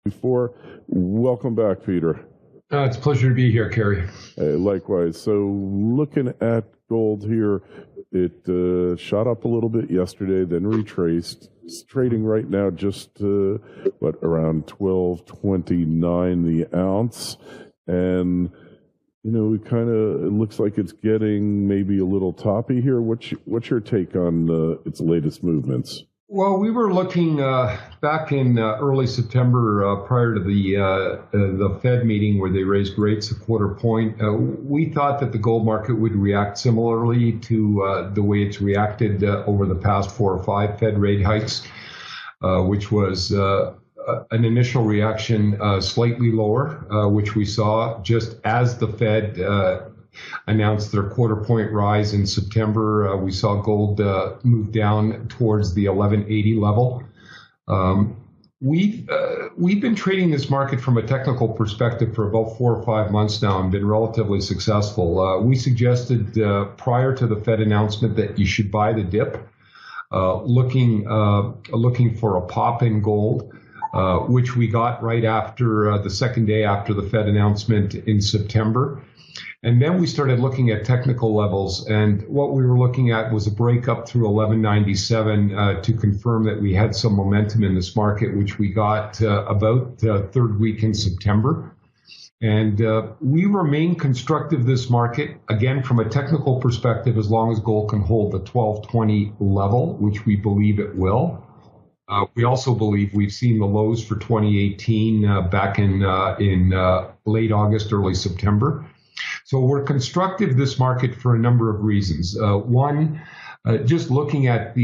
Before, welcome back, Peter. It's a pleasure to be here, Kerry. Likewise. So looking at gold here, it shot up a little bit yesterday, then retraced. It's trading right now just, around $12.29 the ounce. And, it looks like it's getting maybe a little toppy here. What's your take on its latest movements? Well, we were looking back in early September prior to the Fed meeting where they raised rates a quarter point. We thought that the gold market would react similarly to the way it's reacted over the past 4 or 5 Fed rate hikes, which was an initial reaction slightly lower, which we saw just as the Fed announced their quarter point rise in September. We saw gold move down towards the 1180 level. We've been trading this market from a technical perspective for about 4 or 5 months now and been relatively successful. We suggested prior to the Fed announcement that you should buy the dip, looking for a pop in gold, which we got right after the second day after the Fed announcement in September. And then we started looking at technical levels, and what we were looking at was a breakup through 1197 to confirm that we had some momentum in this market, which we got about third week in September. And we remain constructive this market, again, from a technical perspective, as long as gold can hold the 1220 level, which we believe it will. We also believe we've seen the lows for 2018 back in late August, early September. So we're constructive this market for a number of reasons. One, just looking at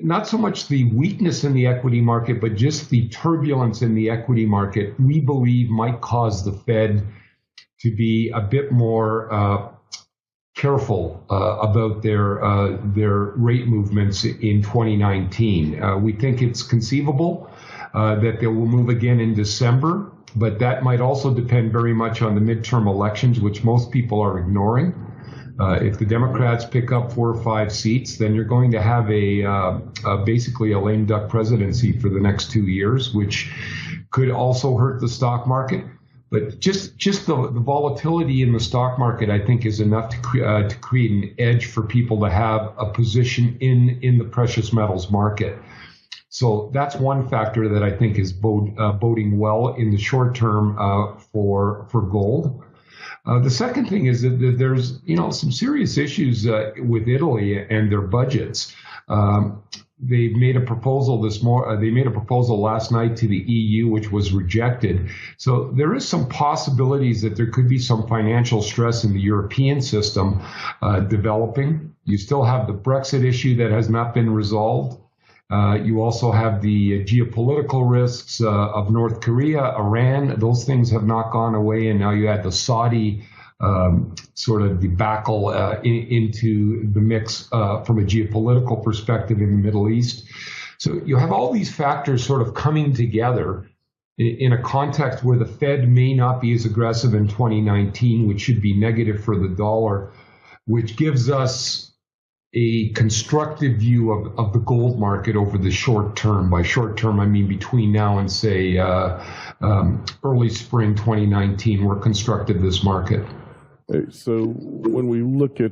not so much the weakness in the equity market, but just the turbulence in the equity market, we believe might cause the Fed to be a bit more careful about their rate movements in 2019. We think it's conceivable that they will move again in December. But that might also depend very much on the midterm elections, which most people are ignoring. If the Democrats pick up 4 or 5 seats, then you're going to have basically a lame duck presidency for the next 2 years, which could also hurt the stock market. But just the volatility in the stock market, I think, is enough to create an edge for people to have a position in the precious metals market. So that's one factor that I think is boding well in the short term for gold. The second thing is that there's some serious issues with Italy and their budgets. They made a proposal last night to the EU, which was rejected. So there is some possibilities that there could be some financial stress in the European system developing. You still have the Brexit issue that has not been resolved. You also have the geopolitical risks of North Korea, Iran. Those things have not gone away, and now you add the Saudi sort of debacle into the mix from a geopolitical perspective in the Middle East. So you have all these factors sort of coming together in a context where the Fed may not be as aggressive in 2019, which should be negative for the dollar, which gives us a constructive view of the gold market over the short term. By short term, I mean between now and, say, early spring 2019. We're constructive this market. So when we look at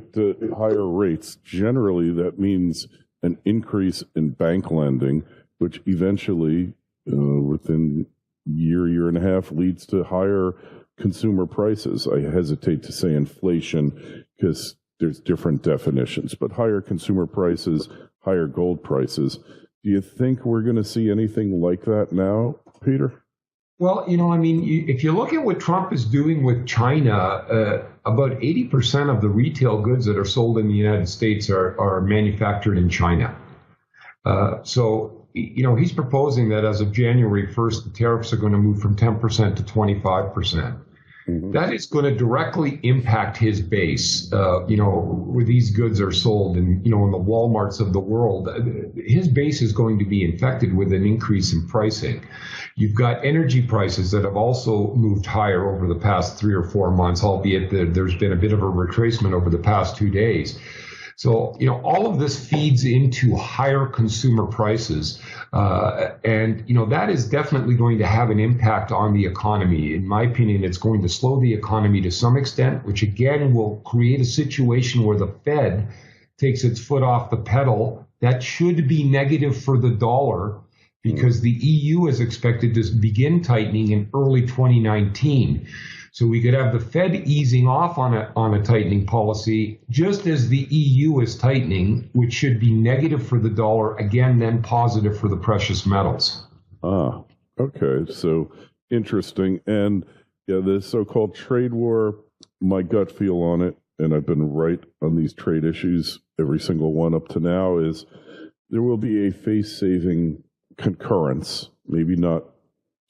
higher rates, generally that means an increase in bank lending, which eventually, within year and a half, leads to higher consumer prices. I hesitate to say inflation because there's different definitions, but higher consumer prices, higher gold prices. Do you think we're going to see anything like that now, Peter? Well, if you look at what Trump is doing with China, about 80% of the retail goods that are sold in the United States are manufactured in China. So he's proposing that as of January 1st, the tariffs are going to move from 10% to 25%. Mm-hmm. That is going to directly impact his base, where these goods are sold and, in the Walmarts of the world. His base is going to be infected with an increase in pricing. You've got energy prices that have also moved higher over the past 3 or 4 months, albeit there's been a bit of a retracement over the past 2 days. So, all of this feeds into higher consumer prices. And that is definitely going to have an impact on the economy. In my opinion, it's going to slow the economy to some extent, which again will create a situation where the Fed takes its foot off the pedal. That should be negative for the dollar because the EU is expected to begin tightening in early 2019. So we could have the Fed easing off on a tightening policy just as the EU is tightening, which should be negative for the dollar, again, then positive for the precious metals. Ah, okay. So interesting. And yeah, the so-called trade war, my gut feel on it, and I've been right on these trade issues, every single one up to now, is there will be a face-saving concurrence, maybe not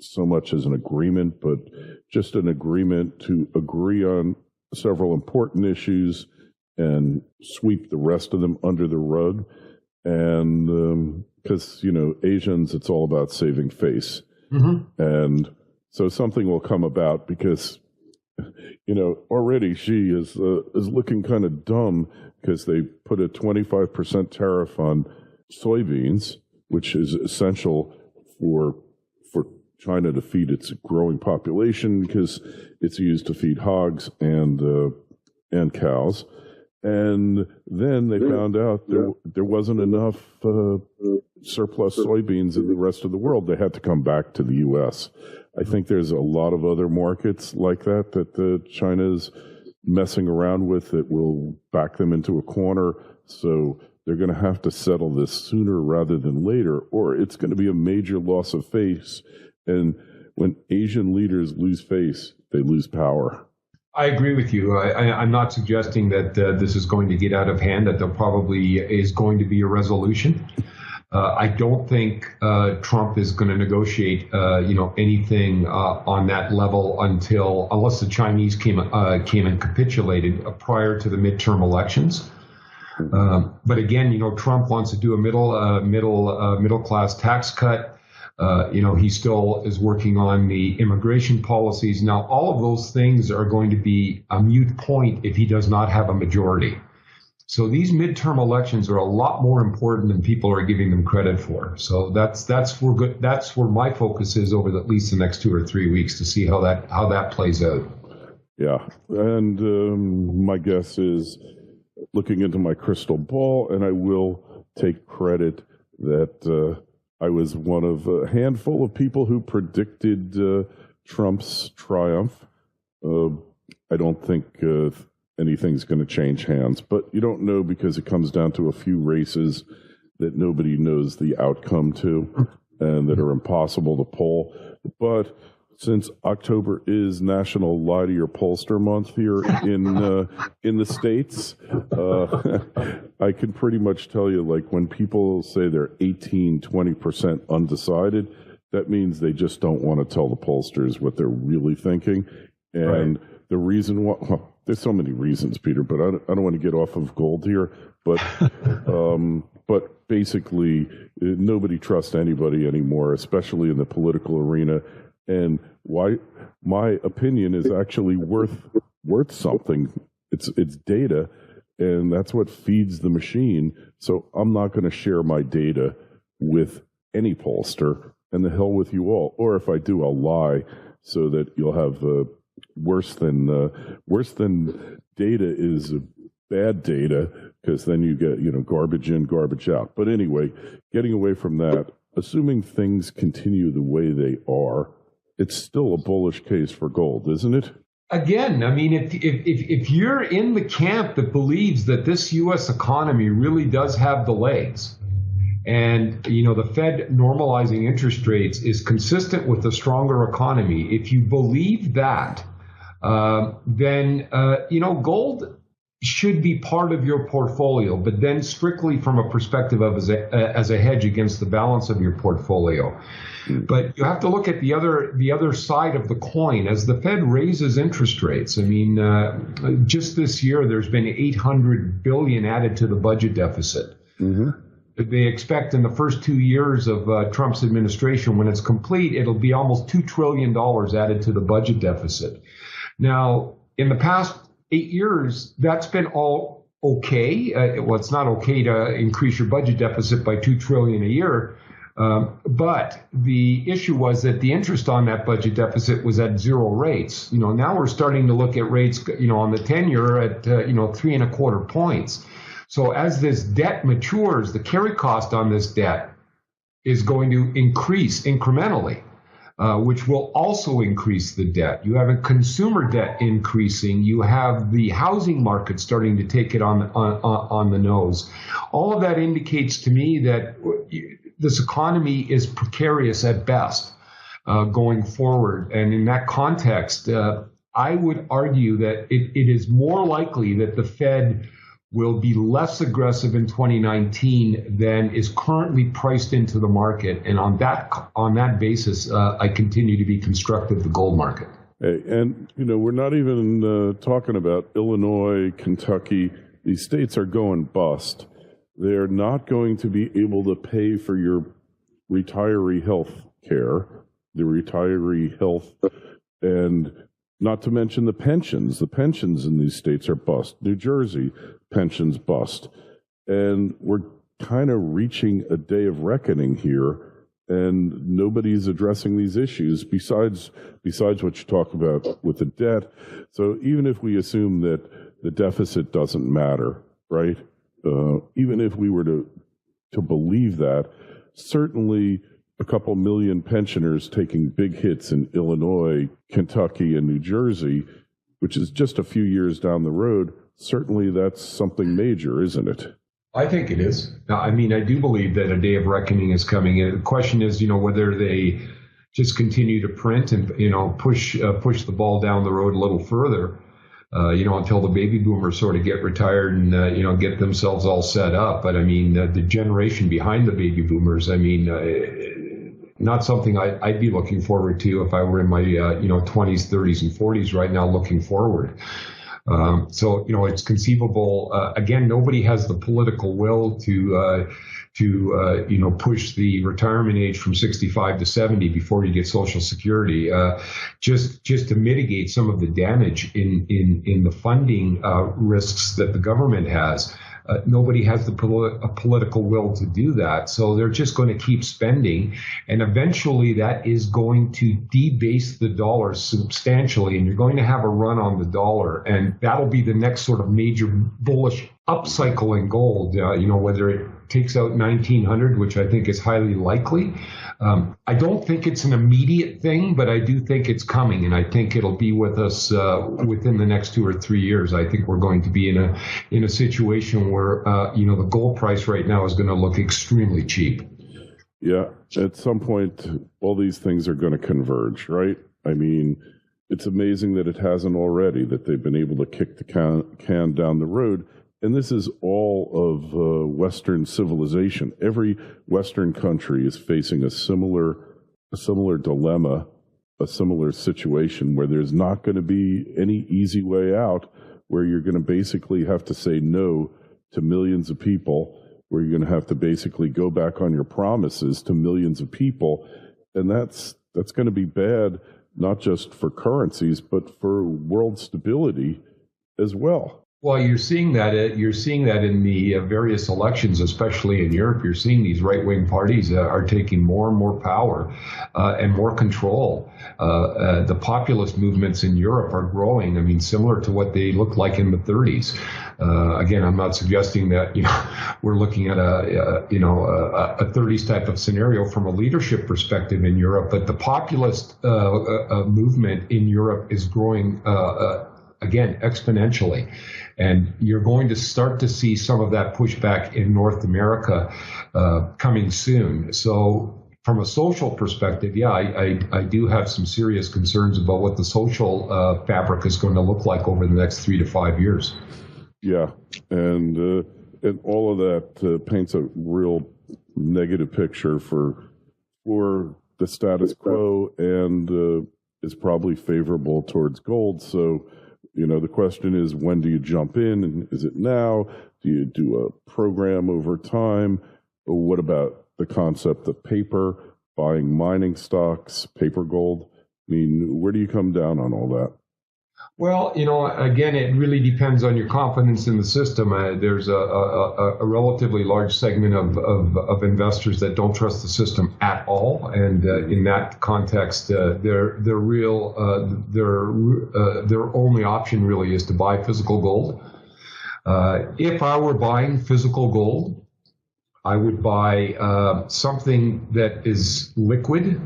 so much as an agreement, but just an agreement to agree on several important issues and sweep the rest of them under the rug. And because, Asians, it's all about saving face. Mm-hmm. And so something will come about because, already Xi is looking kind of dumb because they put a 25% tariff on soybeans, which is essential for China to feed its growing population because it's used to feed hogs and cows. And then they found out there wasn't enough surplus soybeans in the rest of the world. They had to come back to the U.S. I think there's a lot of other markets like that China's messing around with that will back them into a corner. So they're going to have to settle this sooner rather than later, or it's going to be a major loss of face. And when Asian leaders lose face, they lose power. I agree with you. I'm not suggesting that this is going to get out of hand, that there probably is going to be a resolution. I don't think Trump is going to negotiate, anything on that level unless the Chinese came and capitulated prior to the midterm elections. But again, Trump wants to do a middle class tax cut. He still is working on the immigration policies. Now, all of those things are going to be a moot point if he does not have a majority. So these midterm elections are a lot more important than people are giving them credit for. So that's where my focus is over at least the next 2 or 3 weeks to see how that plays out. Yeah, and my guess is looking into my crystal ball, and I will take credit that I was one of a handful of people who predicted Trump's triumph. I don't think anything's going to change hands, but you don't know because it comes down to a few races that nobody knows the outcome to and that are impossible to poll. But since October is National Lie to Your Pollster Month here in the States, I can pretty much tell you, like, when people say they're 18, 20% undecided, that means they just don't want to tell the pollsters what they're really thinking. And the reason why, well, there's so many reasons, Peter, but I don't want to get off of gold here. But basically, nobody trusts anybody anymore, especially in the political arena. And why my opinion is actually worth something. It's data, and that's what feeds the machine. So I'm not going to share my data with any pollster, and the hell with you all. Or if I do, I'll lie so that you'll have worse than data is bad data, because then you get garbage in, garbage out. But anyway, getting away from that, assuming things continue the way they are, it's still a bullish case for gold, isn't it? Again, I mean, if you're in the camp that believes that this U.S. economy really does have the legs, and the Fed normalizing interest rates is consistent with a stronger economy, if you believe that, then gold should be part of your portfolio, but then strictly from a perspective of as a hedge against the balance of your portfolio. But you have to look at the other side of the coin. As the Fed raises interest rates, I mean, just this year there's been $800 billion added to the budget deficit. Mm-hmm. They expect in the first 2 years of Trump's administration, when it's complete, it'll be almost $2 trillion added to the budget deficit. Now, in the past 8 years, that's been all okay. Well, it's not okay to increase your budget deficit by $2 trillion a year. But the issue was that the interest on that budget deficit was at zero rates. Now we're starting to look at rates, on the 10-year at, 3.25 points. So as this debt matures, the carry cost on this debt is going to increase incrementally, which will also increase the debt. You have a consumer debt increasing. You have the housing market starting to take it on the nose. All of that indicates to me that this economy is precarious at best going forward. And in that context, I would argue that it is more likely that the Fed will be less aggressive in 2019 than is currently priced into the market. And on that basis, I continue to be constructive of the gold market. Hey, and, we're not even talking about Illinois, Kentucky. These states are going bust. They're not going to be able to pay for your retiree health care, the retiree health, and not to mention the pensions. The pensions in these states are bust. New Jersey, pensions bust. And we're kind of reaching a day of reckoning here, and nobody's addressing these issues besides what you talk about with the debt. So even if we assume that the deficit doesn't matter, right? Even if we were to believe that, certainly a couple million pensioners taking big hits in Illinois, Kentucky, and New Jersey, which is just a few years down the road, certainly that's something major, isn't it? I think it is. I do believe that a day of reckoning is coming. And the question is, whether they just continue to print and, push the ball down the road a little further, until the baby boomers sort of get retired and, get themselves all set up. But the generation behind the baby boomers, not something I'd be looking forward to if I were in my, 20s, 30s, and 40s right now looking forward. So it's conceivable. Again, nobody has the political will to push the retirement age from 65 to 70 before you get Social Security, just to mitigate some of the damage in the funding risks that the government has. Nobody has the political will to do that. So they're just going to keep spending. And eventually that is going to debase the dollar substantially. And you're going to have a run on the dollar. And that'll be the next sort of major bullish upcycle in gold, whether it takes out 1900, which I think is highly likely. I don't think it's an immediate thing, but I do think it's coming, and I think it'll be with us within the next 2 or 3 years. I think we're going to be in a situation where the gold price right now is going to look extremely cheap. Yeah, at some point, all these things are going to converge, right? It's amazing that it hasn't already, that they've been able to kick the can down the road. And this is all of Western civilization. Every Western country is facing a similar dilemma, a similar situation where there's not going to be any easy way out, where you're going to basically have to say no to millions of people, where you're going to have to basically go back on your promises to millions of people. And that's going to be bad, not just for currencies, but for world stability as well. Well, you're seeing that in the various elections, especially in Europe. You're seeing these right-wing parties are taking more and more power and more control. The populist movements in Europe are growing. Similar to what they looked like in the 30s. Again, I'm not suggesting that we're looking at a 30s type of scenario from a leadership perspective in Europe, but the populist movement in Europe is growing again exponentially. And you're going to start to see some of that pushback in North America coming soon. So from a social perspective, yeah, I do have some serious concerns about what the social fabric is going to look like over the next 3 to 5 years. Yeah, and all of that paints a real negative picture for the status quo, and is probably favorable towards gold. So, the question is, when do you jump in? And is it now? Do you do a program over time? Or what about the concept of paper, buying mining stocks, paper gold? Where do you come down on all that? Well, again, it really depends on your confidence in the system. There's a relatively large segment of investors that don't trust the system at all, and in that context, their only option really is to buy physical gold. If I were buying physical gold, I would buy something that is liquid,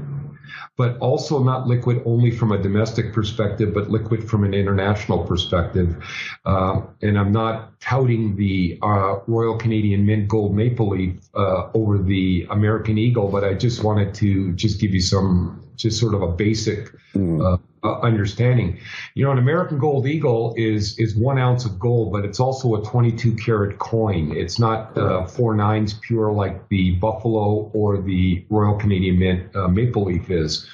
but also not liquid only from a domestic perspective, but liquid from an international perspective. And I'm not touting the Royal Canadian Mint Gold Maple Leaf over the American Eagle, but I just wanted to just give you just sort of a basic understanding. An American Gold Eagle is 1 ounce of gold, but it's also a 22 karat coin. It's not 4/9 pure like the Buffalo or the Royal Canadian Mint Maple Leaf is.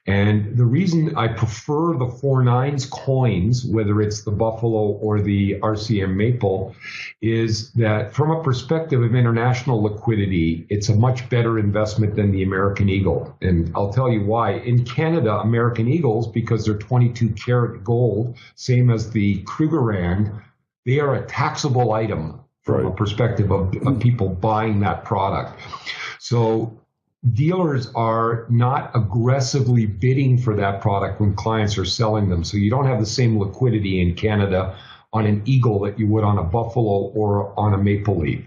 And the reason I prefer the 4/9 coins, whether it's the Buffalo or the RCM Maple, is that from a perspective of international liquidity, it's a much better investment than the American Eagle. And I'll tell you why. In Canada, American Eagles, because they're 22 karat gold, same as the Krugerrand, they are a taxable item from a perspective of people buying that product. So dealers are not aggressively bidding for that product when clients are selling them. So you don't have the same liquidity in Canada on an Eagle that you would on a Buffalo or on a Maple Leaf.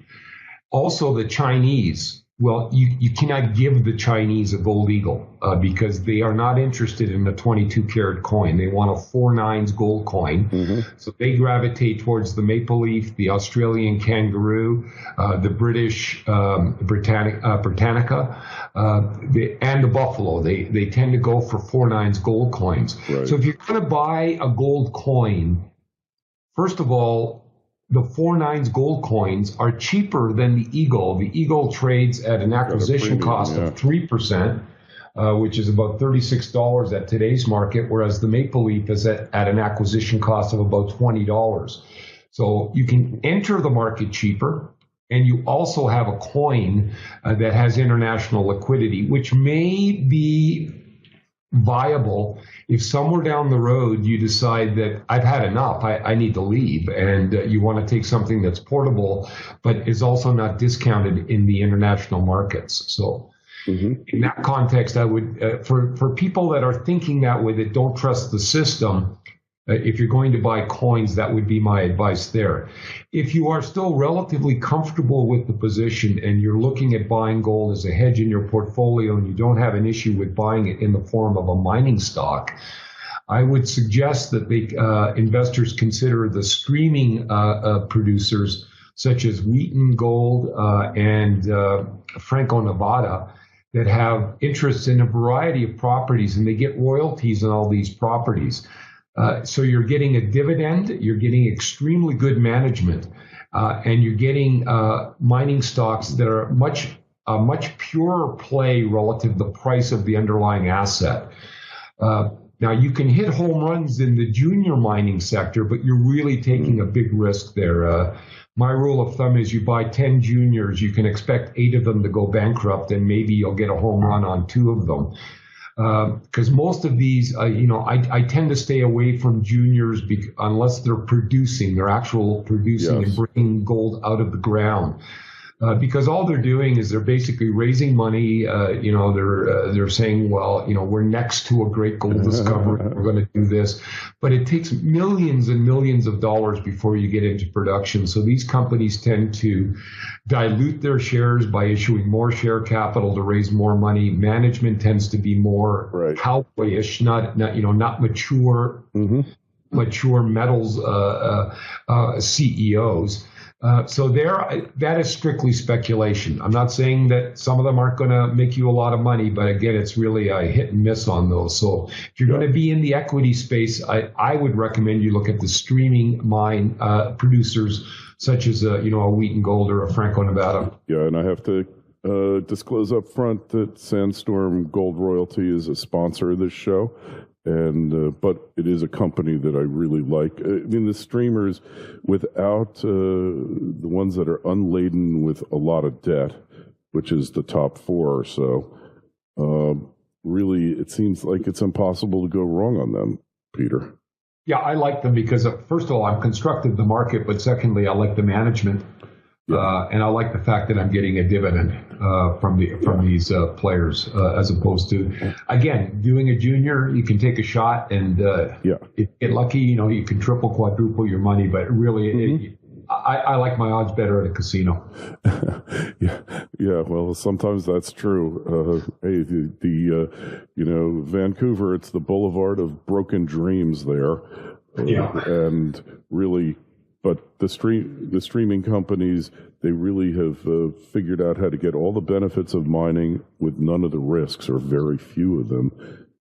Also, the Chinese, well, you cannot give the Chinese a gold Eagle because they are not interested in a 22 karat coin. They want a 4/9 gold coin. So they gravitate towards the Maple Leaf, the Australian Kangaroo, the British Britannica, and the Buffalo. They tend to go for 4/9 gold coins. Right. So if you're going to buy a gold coin, first of all, the 4/9 gold coins are cheaper than the Eagle. The Eagle trades at an acquisition cost of 3%, which is about $36 at today's market, whereas the Maple Leaf is at an acquisition cost of about $20. So you can enter the market cheaper, and you also have a coin that has international liquidity, which may be viable if somewhere down the road you decide that I've had enough, I need to leave, and you want to take something that's portable but is also not discounted in the international markets. So in that context, I would for people that are thinking that way, that don't trust the system, if you're going to buy coins, that would be my advice there. If you are still relatively comfortable with the position and you're looking at buying gold as a hedge in your portfolio and you don't have an issue with buying it in the form of a mining stock, I would suggest that investors consider the streaming producers such as Wheaton Gold and Franco-Nevada that have interests in a variety of properties, and they get royalties on all these properties. So you're getting a dividend, you're getting extremely good management, and you're getting mining stocks that are a much purer play relative to the price of the underlying asset. Now, you can hit home runs in the junior mining sector, but you're really taking a big risk there. My rule of thumb is you buy 10 juniors, you can expect 8 of them to go bankrupt, and maybe you'll get a home run on 2 of them. Because most of these, I tend to stay away from juniors unless they're producing, they're actual producing and bringing gold out of the ground. Because all they're doing is they're basically raising money. They're saying, well, we're next to a great gold discovery. We're going to do this. But it takes millions and millions of dollars before you get into production. So these companies tend to dilute their shares by issuing more share capital to raise more money. Management tends to be more cowboyish, not mature, mature metals CEOs. So that is strictly speculation. I'm not saying that some of them aren't going to make you a lot of money, but again, it's really a hit and miss on those. So if you're going to be in the equity space, I would recommend you look at the streaming mine producers such as a Wheaton Gold or a Franco-Nevada. Yeah, and I have to disclose up front that Sandstorm Gold Royalty is a sponsor of this show. But it is a company that I really like. I mean, the streamers, without the ones that are unladen with a lot of debt, which is the top 4 or so, really, it seems like it's impossible to go wrong on them, Peter. Yeah, I like them because, first of all, I'm constructive the market, but secondly, I like the management. And I like the fact that I'm getting a dividend from these players, as opposed to, again, doing a junior. You can take a shot, and if you get lucky, you can triple, quadruple your money. But really, I like my odds better at a casino. Yeah. Well, sometimes that's true. Hey, Vancouver, it's the boulevard of broken dreams there, and really. But the streaming companies, they really have figured out how to get all the benefits of mining with none of the risks, or very few of them.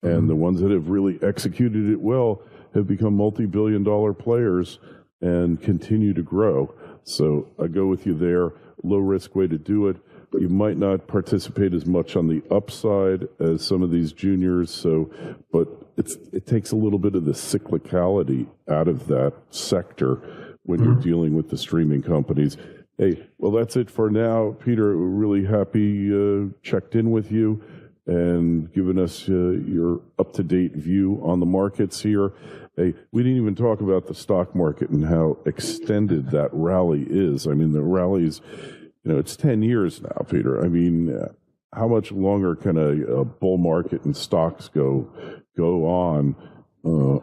And the ones that have really executed it well have become multi-billion-dollar players and continue to grow. So I go with you there. Low-risk way to do it. You might not participate as much on the upside as some of these juniors. But it takes a little bit of the cyclicality out of that sector when you're dealing with the streaming companies. Hey, well, that's it for now. Peter, we're really happy checked in with you and given us your up-to-date view on the markets here. Hey, we didn't even talk about the stock market and how extended that rally is. I mean, the rally's, it's 10 years now, Peter. I mean, how much longer can a bull market in stocks go on?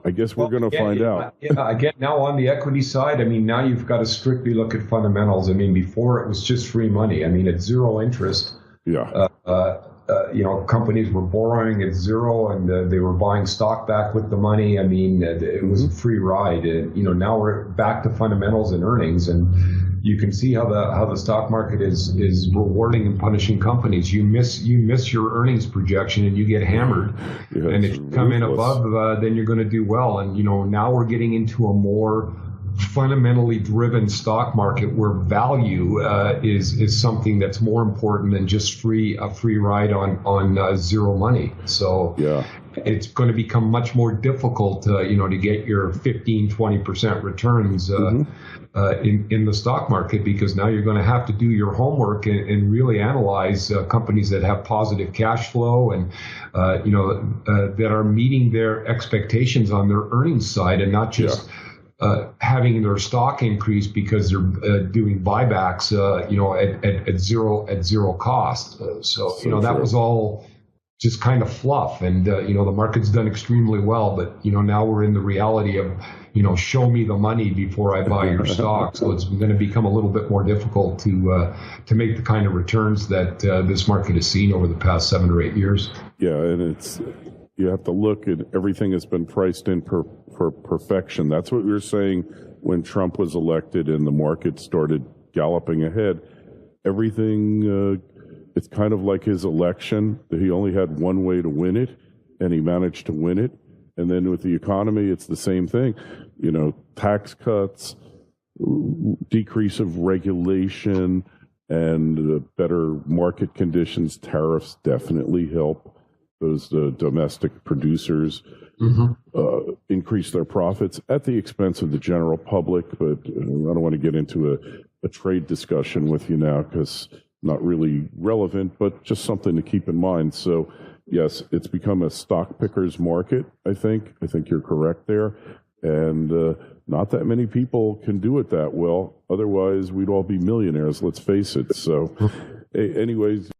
I guess we're going to find out. Again, now on the equity side, I mean, now you've got to strictly look at fundamentals. I mean, before it was just free money. I mean, at zero interest. Yeah. Companies were borrowing at zero, and they were buying stock back with the money. I mean, it was a free ride. And, now we're back to fundamentals and earnings, and you can see how the stock market is rewarding and punishing companies. You miss your earnings projection, and you get hammered. Yeah, and if you come in above, then you're going to do well. And now we're getting into a more fundamentally driven stock market where value is something that's more important than just a free ride on zero money. So it's going to become much more difficult to get your 15-20% returns in the stock market, because now you're going to have to do your homework and really analyze companies that have positive cash flow and that are meeting their expectations on their earnings side, and not just having their stock increase because they're doing buybacks, at zero cost. So that was all just kind of fluff. And, the market's done extremely well, but, now we're in the reality of, show me the money before I buy your stock. So it's going to become a little bit more difficult to make the kind of returns that this market has seen over the past 7 or 8 years. Yeah. And you have to look at everything has been priced in for perfection. That's what we were saying when Trump was elected and the market started galloping ahead. Everything, it's kind of like his election. He only had one way to win it, and he managed to win it. And then with the economy, it's the same thing. Tax cuts, decrease of regulation, and better market conditions. Tariffs definitely help those domestic producers increase their profits at the expense of the general public. But I don't want to get into a trade discussion with you now, because not really relevant, but just something to keep in mind. So, yes, it's become a stock picker's market, I think. I think you're correct there. And not that many people can do it that well. Otherwise, we'd all be millionaires, let's face it. So, anyways,